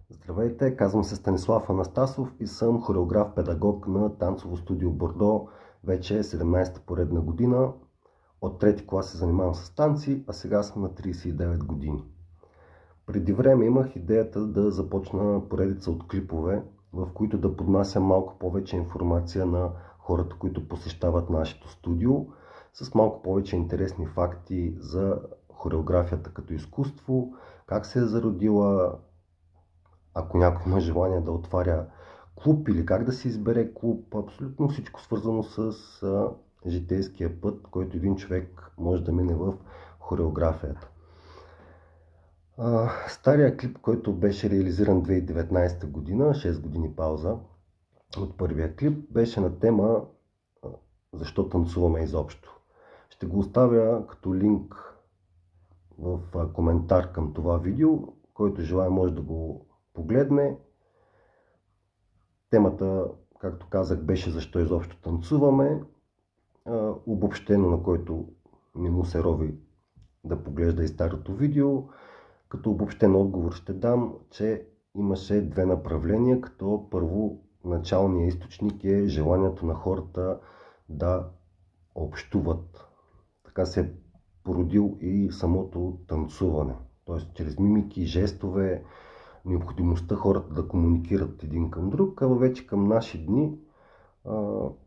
Здравейте, казвам се Станислав Анастасов и съм хореограф-педагог на танцово студио Бордо вече 17-та поредна година. От трети клас се занимавам с танци, а сега съм на 39 години. Преди време имах идеята да започна поредица от клипове, в които да поднасям малко повече информация на хората, които посещават нашето студио, с малко повече интересни факти за хореографията като изкуство, как се е зародила, ако някой има желание да отваря клуб или как да се избере клуб, абсолютно всичко свързано с житейския път, който един човек може да мине в хореографията. Стария клип, който беше реализиран 2019 година, 6 години пауза от първия клип, беше на тема "Защо танцуваме изобщо?". Ще го оставя като линк в коментар към това видео, който желая може да го погледне. Темата, както казах, беше "Защо изобщо танцуваме?". Обобщено, на който не му се рови да поглежда и старото видео. Като обобщен отговор ще дам, че имаше две направления, като първо началният източник е желанието на хората да общуват. Така се е породил и самото танцуване. Т.е. чрез мимики, жестове, необходимостта хората да комуникират един към друг, а вече към наши дни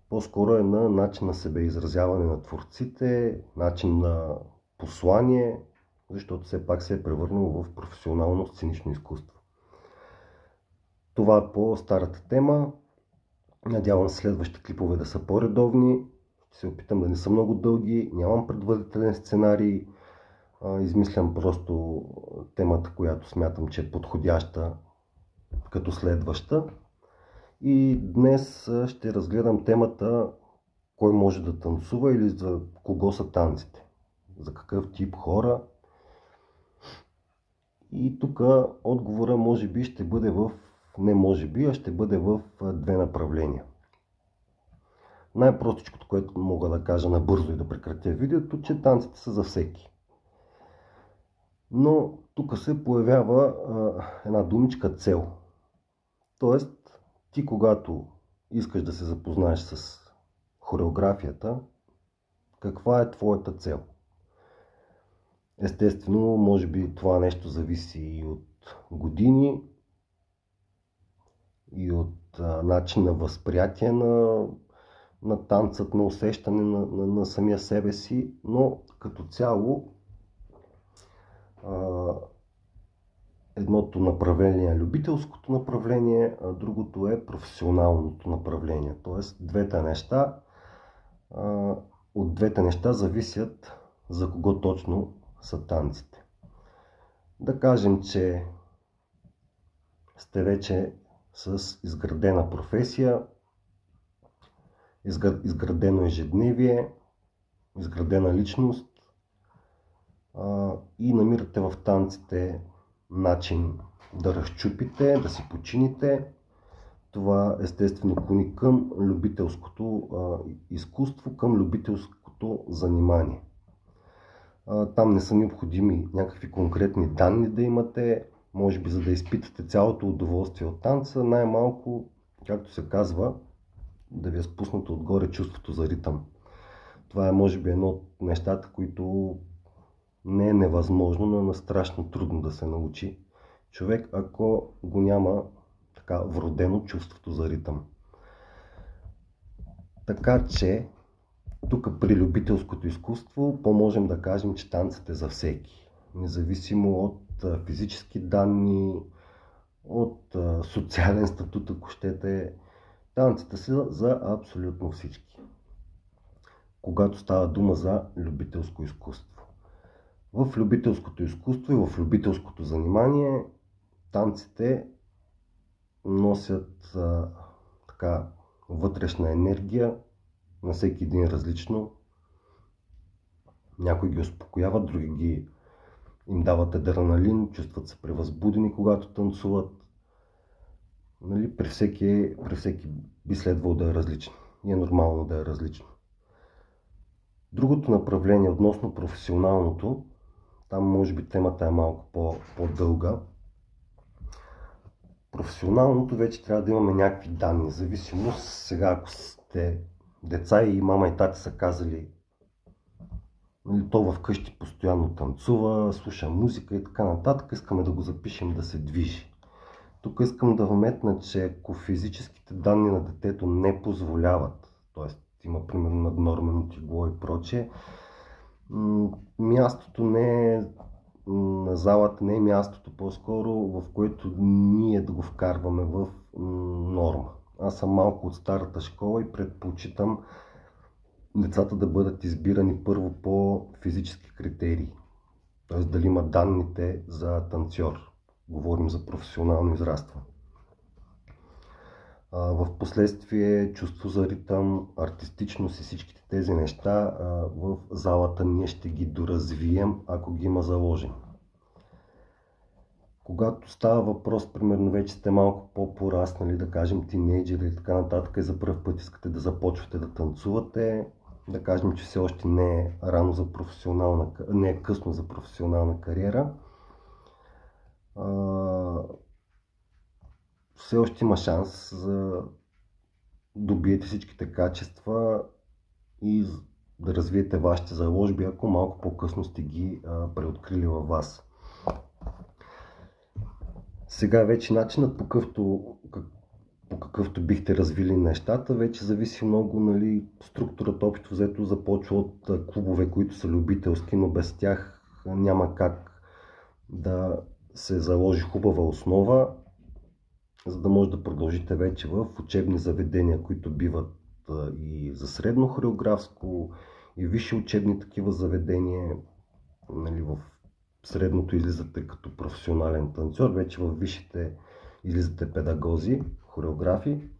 по-скоро е на начин на себеизразяване на творците, начин на послание, защото все пак се е превърнало в професионално сценично изкуство. Това по старата тема. Надявам се следващите клипове да са по-редовни. Ще се опитам да не са много дълги, нямам предварителен сценарий. Измислям просто темата, която смятам, че е подходяща като следваща. И днес ще разгледам темата кой може да танцува или за кого са танците, за какъв тип хора. И тук отговора може би ще бъде ще бъде в две направления. Най-простичкото, което мога да кажа набързо и да прекратя видеото, че танците са за всеки. Но тук се появява една думичка "цел". Тоест, ти когато искаш да се запознаеш с хореографията, каква е твоята цел? Естествено, може би това нещо зависи и от години, и от начин на възприятие на танцът, на усещане на самия себе си, но като цяло едното направление е любителското направление, а другото е професионалното направление. Тоест, от двете неща зависят за кого точно са танците. Да кажем, че сте вече с изградена професия, изградено ежедневие, изградена личност и намирате в танците начин да разчупите, да си почините. Това естествено клони към любителското изкуство, към любителското занимание. Там не са необходими някакви конкретни данни да имате, може би за да изпитате цялото удоволствие от танца, най-малко, както се казва, да ви е спуснато отгоре чувството за ритъм. Това е може би едно от нещата, които не е невъзможно, но е страшно трудно да се научи човек, ако го няма така вродено чувството за ритъм. Така че тук при любителското изкуство можем да кажем, че танцът е за всеки. Независимо от физически данни, от социален статут, ако щете, танците са за абсолютно всички. Когато става дума за любителско изкуство. В любителското изкуство и в любителското занимание танците носят вътрешна енергия, на всеки един различно. Някои ги успокояват, други им дават адреналин, чувстват се превъзбудени, когато танцуват. При всеки би следвало да е различно и е нормално да е различно. Другото направление относно професионалното, там може би темата е малко по-дълга. професионалното вече трябва да имаме някакви данни. Зависимост сега, ако сте деца и мама и тати са казали, нали, то вкъщи постоянно танцува, слуша музика и така нататък, искаме да го запишем да се движи. Тук искам да вметна, че ако физическите данни на детето не позволяват, т.е. има примерно наднормено тегло и прочее, мястото не е на залата, не е мястото по-скоро, в което ние да го вкарваме в норма. Аз съм малко от старата школа и предпочитам децата да бъдат избирани първо по физически критерии. Т.е. дали има данните за танцор. Говорим за професионално израстване. В последствие чувство за ритъм, артистичност и всичките тези неща в залата ние ще ги доразвием, ако ги има заложени. Когато става въпрос, примерно вече сте малко по-пораснали, да кажем тинейджери и така нататък, и за пръв път искате да започвате да танцувате, да кажем, че все още не е рано за не е късно за професионална кариера, все още има шанс за добиете всичките качества и да развиете вашите заложби, ако малко по-късно сте ги преоткрили във вас. Сега вече начинът по какъвто бихте развили нещата, вече зависи много, нали, структурата общо взето започва от клубове, които са любителски, но без тях няма как да се заложи хубава основа, за да може да продължите вече в учебни заведения, които биват и за средно хореографско, и висши учебни такива заведения. Нали, в средното излизате като професионален танцор, вече в висшите излизате педагози, хореографи.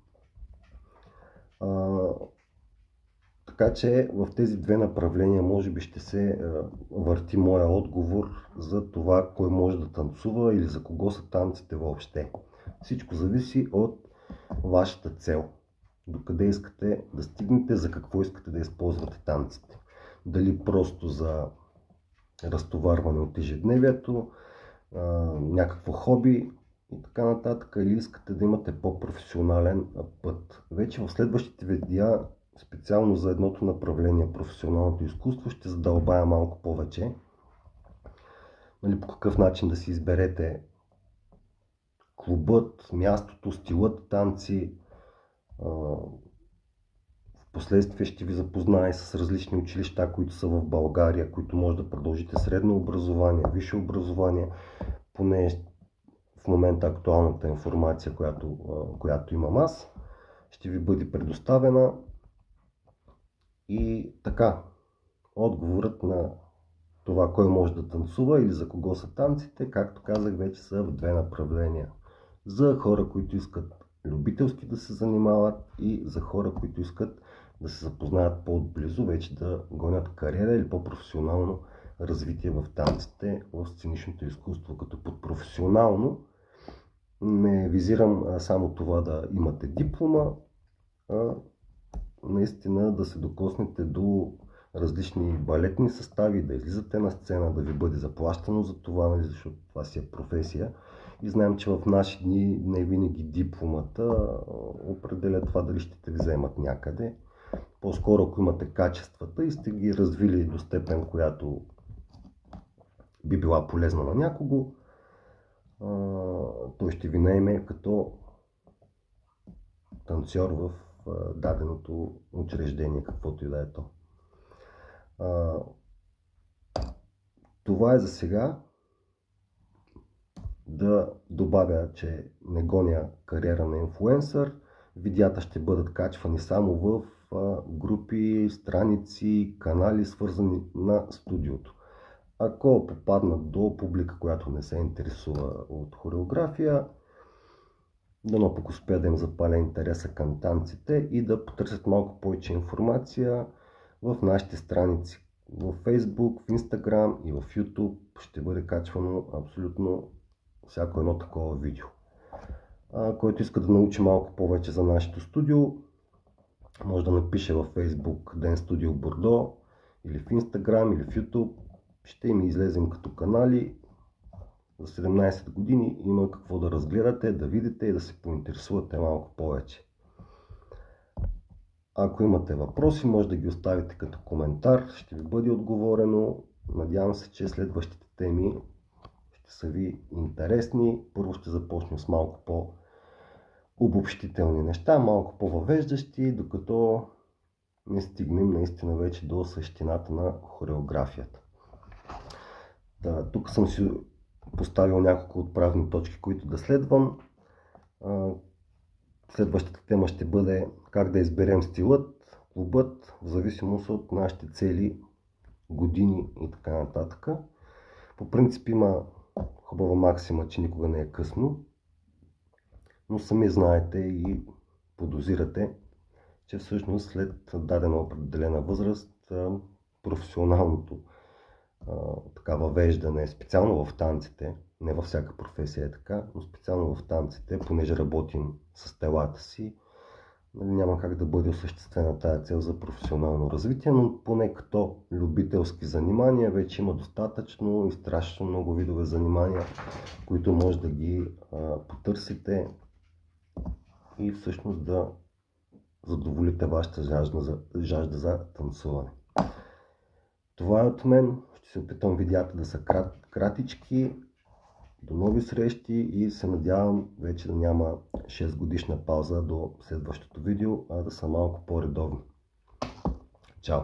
Така че в тези две направления може би ще се върти моя отговор за това кой може да танцува или за кого са танците въобще. Всичко зависи от вашата цел. Докъде искате да стигнете, за какво искате да използвате танците. Дали просто за разтоварване от ежедневието, някакво хоби и така нататък, или искате да имате по-професионален път. Вече в следващите видеа, специално за едното направление, професионалното изкуство, ще задълбая малко повече. Нали, по какъв начин да си изберете клубът, мястото, стилът танци. Впоследствие ще ви запозная с различни училища, които са в България, които може да продължите средно образование, висше образование, поне в момента актуалната информация, която имам аз, ще ви бъде предоставена. И така, отговорът на това кой може да танцува или за кого са танците, както казах, вече са в две направления. За хора, които искат любителски да се занимават, и за хора, които искат да се запознаят по-отблизо, вече да гонят кариера или по-професионално развитие в танците, в сценичното изкуство. Като под професионално не визирам само това да имате диплома, а наистина да се докоснете до различни балетни състави, да излизате на сцена, да ви бъде заплащано за това, нали, защото това си е професия. И знаем, че в наши дни не винаги дипломата определя това дали ще те вземат някъде. По-скоро, ако имате качествата и сте ги развили до степен, която би била полезна на някого, той ще ви наеме като танцор в даденото учреждение, каквото и да е то. Това е за сега. Да добавя, че не гоня кариера на инфлуенсър. Видеята ще бъдат качвани само в групи, страници, канали, свързани на студиото. Ако попаднат до публика, която не се интересува от хореография, дано пък успея да им запаля интереса към танците и да потърсят малко повече информация в нашите страници. В Facebook, в Instagram и в YouTube ще бъде качвано абсолютно всяко едно такова видео. Който иска да научи малко повече за нашето студио, може да напише във Facebook Dance Studio Бордо, или в Instagram, или в YouTube. Ще им излезем като канали за 17 години има какво да разгледате, да видите и да се поинтересувате малко повече. Ако имате въпроси, може да ги оставите като коментар, ще ви бъде отговорено. Надявам се, че следващите теми ще са ви интересни. Първо ще започнем с малко по-обобщителни неща, малко по-въвеждащи, докато не стигнем наистина вече до същината на хореографията. Тук съм си поставил няколко отправни точки, които да следвам. Следващата тема ще бъде как да изберем стилът, клубът, в зависимост от нашите цели, години и така нататък. По принцип има хубава максима, че никога не е късно, но сами знаете и подозирате, че всъщност след дадена определена възраст професионалното въвеждане, специално в танците, не във всяка професия е така, но специално в танците, понеже работим с телата си, няма как да бъде осъществена тая цел за професионално развитие, но поне като любителски занимания вече има достатъчно и страшно много видове занимания, които може да ги потърсите и всъщност да задоволите вашата жажда за танцуване. Това е от мен. Ще се опитам видеята да са кратички. До нови срещи и се надявам вече да няма 6 годишна пауза до следващото видео, а да са малко по-редовни. Чао!